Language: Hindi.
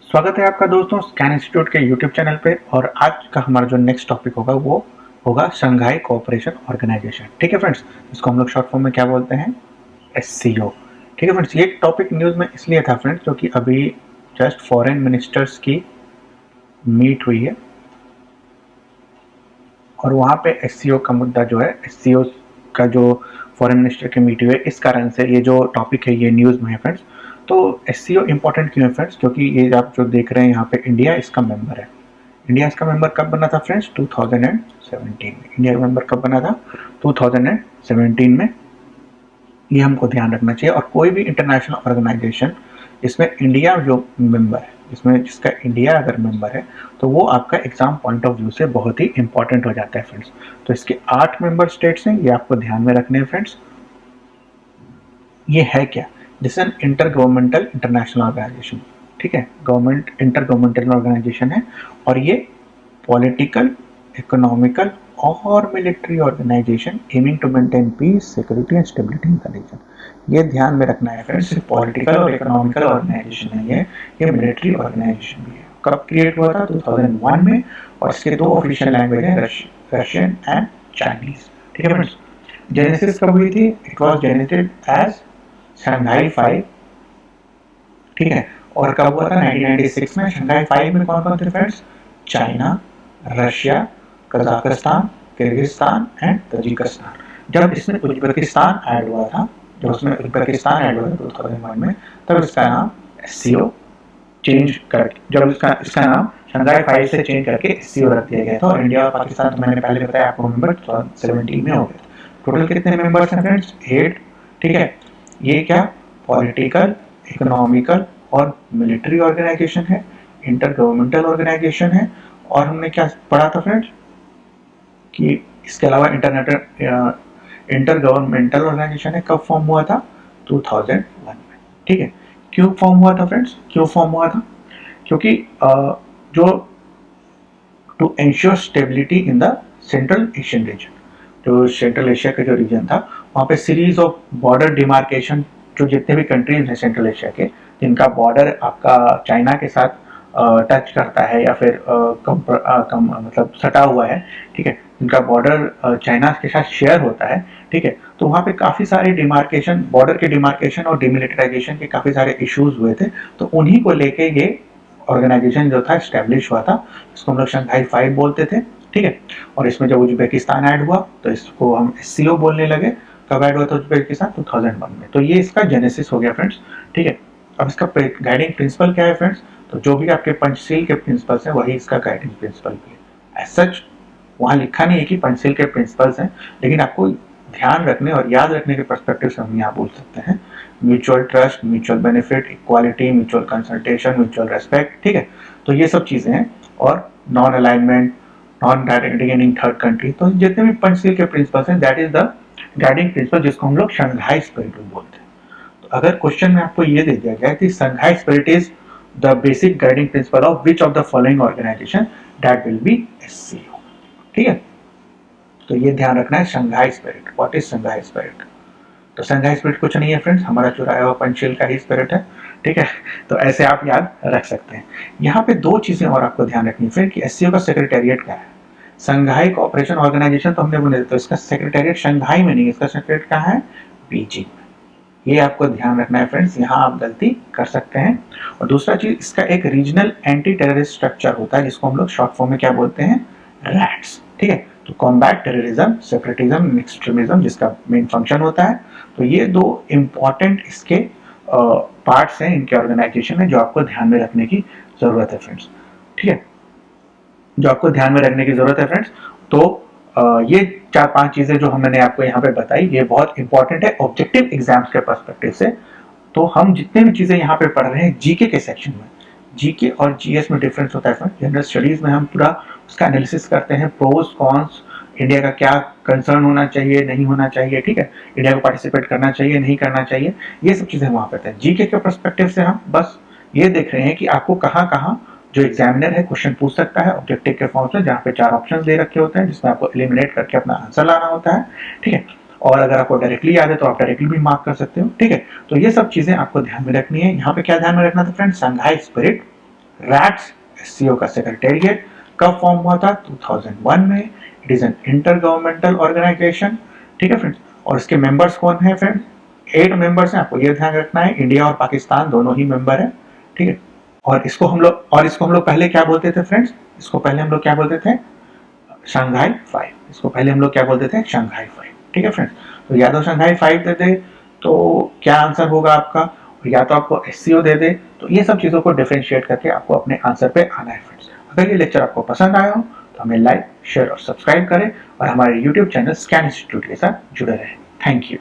स्वागत है आपका दोस्तों स्कैन इंस्टीट्यूट के यूट्यूब चैनल पे। और आज का हमारा जो नेक्स्ट टॉपिक होगा वो होगा शंघाई कोऑपरेशन ऑर्गेनाइजेशन। ठीक है फ्रेंड्स, इसको हम लोग शॉर्ट फॉर्म में क्या बोलते हैं, एससीओ। ठीक है फ्रेंड्स, ये टॉपिक न्यूज़ में इसलिए था फ्रेंड्स क्योंकि अभी जस्ट फॉरेन मिनिस्टर्स की मीट हुई है और वहाँ पे एससीओ का मुद्दा जो है, एससीओ का जो फॉरेन मिनिस्टर की मीट हुई है, इस कारण से ये जो टॉपिक है ये न्यूज़ में है फ्रेंड्स। तो एससीओ इंपॉर्टेंट क्यों है फ्रेंड्स, क्योंकि ये आप जो देख रहे हैं यहाँ पे इंडिया इसका मेंबर है। इंडिया इसका मेंबर कब बना था फ्रेंड्स, 2017 में। इंडिया का मेंबर कब बना था, 2017 में। ये हमको ध्यान रखना चाहिए। और कोई भी इंटरनेशनल ऑर्गेनाइजेशन जिसमें इंडिया जो मेंबर है, जिसमें जिसका इंडिया अगर मेंबर है, तो वो आपका एग्जाम पॉइंट ऑफ व्यू से बहुत ही इंपॉर्टेंट हो जाता है फ्रेंड्स। तो इसके 8 मेंबर स्टेट्स हैं, ये आपको ध्यान में रखने हैं फ्रेंड्स। ये है क्या, this an inter governmental international organisation. ठीक है, गवर्नमेंट इंटर गवर्नमेंटल ऑर्गेनाइजेशन है और ये पॉलिटिकल, इकोनॉमिकल और military organisation aiming to maintain peace, security and stability in the region. ये ध्यान में रखना है फ्रेंड्स, सिर्फ पॉलिटिकल और इकोनॉमिकल ऑर्गेनाइजेशन नहीं है, ये मिलिट्री ऑर्गेनाइजेशन भी है। कब क्रिएट हुआ था, 2001 में। और इसके 2 ऑफिशियल लैंग्वेज हैं, रशियन एंड चाइनीज। ठीक है फ्रेंड्स, जेनेसिस कब हुई थी, it was generated as Shanghai 5। ठीक है, और कब हुआ था, 1996 में। शंघाई 5 में कौन कौन थे friends, China, Russia, Kazakhstan, Kyrgyzstan and Tajikistan. जब इसमें उज्बेकिस्तान ऐड हुआ था, जब उसमें उज्बेकिस्तान ऐड हुआ था 2001 में, तब इसका नाम एससीओ चेंज कर, जब इसका नाम शंघाई 5 से चेंज करके एससीओ रख दिया गया था। और इंडिया और पाकिस्तान तो मैंने पहले बताया आपको मेंबर 2017 में हो गए थे। टोटल कितने मेंबर्स हैं फ्रेंड्स, 8। ठीक है, ये क्या, पॉलिटिकल, इकोनॉमिकल और मिलिट्री ऑर्गेनाइजेशन है, इंटर गवर्नमेंटल ऑर्गेनाइजेशन है। और हमने क्या पढ़ा था फ्रेंड्स कि इसके अलावा इंटर गवर्नमेंटल ऑर्गेनाइजेशन है, कब फॉर्म हुआ था, 2001 में। ठीक है, क्यों फॉर्म हुआ था फ्रेंड्स, क्यों फॉर्म हुआ था, क्योंकि जो to ensure stability in the central Asian region, जो सेंट्रल एशिया का जो रीजन था, वहाँ पे सीरीज ऑफ बॉर्डर डिमार्केशन, जो जितने भी कंट्रीज हैं सेंट्रल एशिया के, जिनका बॉर्डर आपका चाइना के साथ टच करता है या फिर मतलब सटा हुआ है। ठीक है, जिनका बॉर्डर चाइना के साथ शेयर होता है। ठीक है, तो वहाँ पे काफ़ी सारे डिमार्केशन, बॉर्डर के डिमार्केशन और डिमिलिटराइजेशन के काफ़ी सारे इश्यूज हुए थे। तो उन्हीं को लेके ये ऑर्गेनाइजेशन जो था स्टैब्लिश हुआ था, इसको हम लोग शंघाई 5 बोलते थे। ठीक है, और इसमें जब उज्बेकिस्तान ऐड हुआ तो इसको हम एससीओ बोलने लगे। कब ऐड हुआ था उज्बेकिस्तान, 2001 में। तो ये इसका जेनेसिस हो गया फ्रेंड्स। ठीक है, अब इसका गाइडिंग प्रिंसिपल क्या है फ्रेंड्स, तो जो भी आपके पंचशील के प्रिंसिपल्स हैं वही इसका गाइडिंग प्रिंसिपल भी है। एज सच वहाँ लिखा नहीं है कि पंचशील के प्रिंसिपल्स हैं, लेकिन आपको ध्यान रखने और याद रखने के पर्सपेक्टिव से हम यहाँ बोल सकते हैं mutual trust, mutual benefit, equality, mutual consultation, mutual respect. ठीक है, तो ये सब चीजें हैं। और non alignment, non directing third country, तो जितने भी पंचशील के प्रिंसिपल्स हैं that is the guiding principal, जिसको हम लोग शंघाई स्पिरिट बोलते हैं। तो अगर क्वेश्चन में आपको ये दे दिया गया कि Shanghai spirit is the basic guiding principle of which of the following organisation, that will be SCO. ठीक है, तो ये ध्यान रखना है, Shanghai spirit, what is Shanghai spirit. तो शंघाई स्पिरिट कुछ नहीं है फ्रेंड्स, हमारा चुराया हुआ पंचशील का ही स्पिरिट है। ठीक है, तो ऐसे आप याद रख सकते हैं। यहाँ पे 2 चीजें और आपको ध्यान रखनी है कि एससीओ का सेक्रेटेरिएट क्या है। शंघाई कोऑपरेशन ऑर्गेनाइजेशन तो हमने बोले, तो इसका सेक्रेटेरिएट शंघाई में नहीं है, इसका सेक्रेटेरिएट कहाँ है, बीजिंग में। ये आपको ध्यान रखना है फ्रेंड्स, यहाँ आप गलती कर सकते हैं। और दूसरा चीज, इसका एक रीजनल एंटी टेररिस्ट स्ट्रक्चर होता है, जिसको हम लोग शॉर्ट फॉर्म में क्या बोलते हैं, रैट्स। ठीक है, तो कॉम्बैट टेररिज्म, सेपरेटिज्म, एक्सट्रीमिज्म, जिसका मेन फंक्शन होता है। तो ये 2 इंपॉर्टेंट इसके पार्ट्स हैं इनके ऑर्गेनाइजेशन में, जो आपको ध्यान में रखने की जरूरत है फ्रेंड्स। ठीक है, जो आपको ध्यान में रखने की जरूरत है फ्रेंड्स। तो ये 4-5 चीजें जो हमने आपको यहाँ पे बताई, ये बहुत इंपॉर्टेंट है ऑब्जेक्टिव एग्जाम्स के पर्सपेक्टिव से। तो हम जितने भी चीजें यहाँ पे पढ़ रहे हैं जीके के सेक्शन में, जीके और जीएस में डिफरेंस होता है। जनरल स्टडीज में हम पूरा उसका एनालिसिस करते हैं, प्रोज कॉन्स, इंडिया का क्या कंसर्न होना चाहिए, नहीं होना चाहिए। ठीक है, इंडिया को पार्टिसिपेट करना चाहिए, नहीं करना चाहिए, ये सब चीजें वहां पे हैं। जीके के पर्सपेक्टिव से हम बस ये देख रहे हैं कि आपको कहाँ कहाँ जो एग्जामिनर है क्वेश्चन पूछ सकता है ऑब्जेक्टिव के फॉर्म में, जहाँ पे 4 ऑप्शन दे रखे होते हैं, जिसमें आपको एलिमिनेट करके अपना आंसर लाना होता है। ठीक है, और अगर आपको डायरेक्टली याद है तो आप डायरेक्टली भी मार्क कर सकते हो। ठीक है, तो ये सब चीजें आपको ध्यान में रखनी है। यहाँ पे क्या ध्यान में रखना था फ्रेंड्स, शंघाई स्पिरिट, रैट्स एससीओ का सेक्रेटेरिएट कब फॉर्म हुआ था? 2001 में। It is an inter governmental organisation, ठीक है फ्रेंड्स। और इसके मेंबर्स कौन है फ्रेंड्स? 8 मेंबर्स हैं, आपको ये ध्यान रखना है, इंडिया और पाकिस्तान दोनों ही मेंबर है, ठीक है। और इसको हम लोग पहले क्या बोलते थे फ्रेंड्स? इसको पहले हम लोग क्या बोलते थे? शंघाई 5। इसको पहले हम लोग क्या बोलते थे? शंघाई 5, ठीक है फ्रेंड्स। तो या तो शंघाई 5 दे दे तो क्या आंसर होगा आपका, या तो आपको एससीओ दे दे। तो ये सब चीजों को डिफरेंशिएट करके आपको अपने आंसर पे आना है फ्रेंड्स। अगर ये लेक्चर आपको पसंद आया हो तो हमें लाइक, शेयर और सब्सक्राइब करें और हमारे यूट्यूब चैनल स्कैन इंस्टीट्यूट के साथ जुड़े रहें। Thank you.